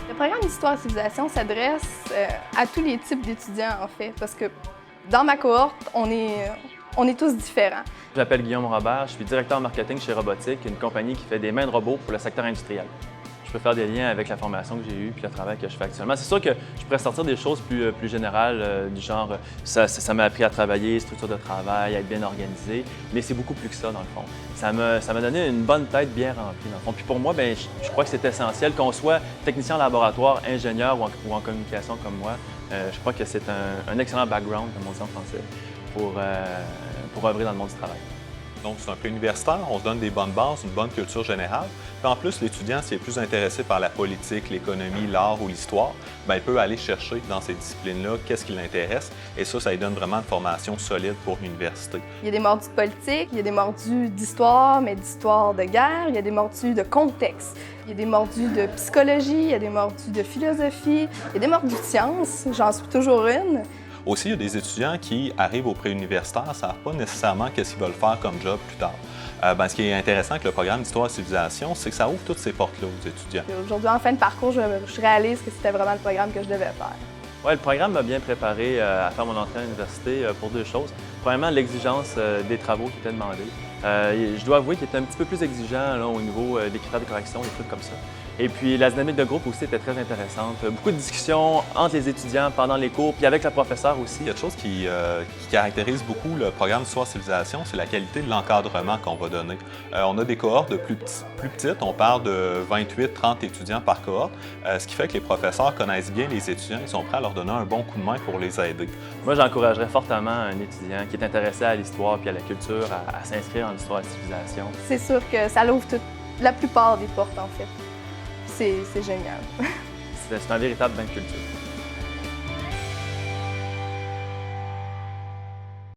Le programme d'Histoire et Civilisation s'adresse à tous les types d'étudiants, en fait, parce que dans ma cohorte, on est tous différents. Je m'appelle Guillaume Robert, je suis directeur marketing chez Robotique, une compagnie qui fait des mains de robots pour le secteur industriel. Je peux faire des liens avec la formation que j'ai eue puis le travail que je fais actuellement. C'est sûr que je pourrais sortir des choses plus générales, du genre ça m'a appris à travailler, structure de travail, à être bien organisé, mais c'est beaucoup plus que ça dans le fond. Ça m'a donné une bonne tête bien remplie dans le fond. Puis pour moi, je crois que c'est essentiel qu'on soit technicien en laboratoire, ingénieur ou en communication comme moi. Je crois que c'est un excellent background, comme on dit en français, pour œuvrer dans le monde du travail. Donc, c'est un peu universitaire, on se donne des bonnes bases, une bonne culture générale. Puis en plus, l'étudiant, s'il est plus intéressé par la politique, l'économie, l'art ou l'histoire, bien, il peut aller chercher dans ces disciplines-là qu'est-ce qui l'intéresse. Et ça lui donne vraiment une formation solide pour l'université. Il y a des mordus de politique, il y a des mordus d'histoire, mais d'histoire de guerre, il y a des mordus de contexte, il y a des mordus de psychologie, il y a des mordus de philosophie, il y a des mordus de sciences, j'en suis toujours une. Aussi, il y a des étudiants qui arrivent au préuniversitaire, ne savent pas nécessairement qu'est-ce qu'ils veulent faire comme job plus tard. Ce qui est intéressant avec le programme d'Histoire et Civilisation, c'est que ça ouvre toutes ces portes-là aux étudiants. Aujourd'hui, en fin de parcours, je réalise que c'était vraiment le programme que je devais faire. Oui, le programme m'a bien préparé à faire mon entrée à l'université pour deux choses. Premièrement, l'exigence des travaux qui étaient demandés. Je dois avouer qu'il était un petit peu plus exigeant là, au niveau des critères de correction, des trucs comme ça. Et puis la dynamique de groupe aussi était très intéressante. Beaucoup de discussions entre les étudiants pendant les cours, puis avec la professeure aussi. Quelque chose qui caractérise beaucoup le programme d'Histoire et Civilisation, c'est la qualité de l'encadrement qu'on va donner. On a des cohortes de plus petites, on parle de 28-30 étudiants par cohorte, ce qui fait que les professeurs connaissent bien les étudiants, ils sont prêts à leur donner un bon coup de main pour les aider. Moi, j'encouragerais fortement un étudiant qui est intéressé à l'histoire puis à la culture à s'inscrire en Histoire et Civilisation. C'est sûr que ça l'ouvre la plupart des portes, en fait. C'est génial. C'est un véritable bain de culture.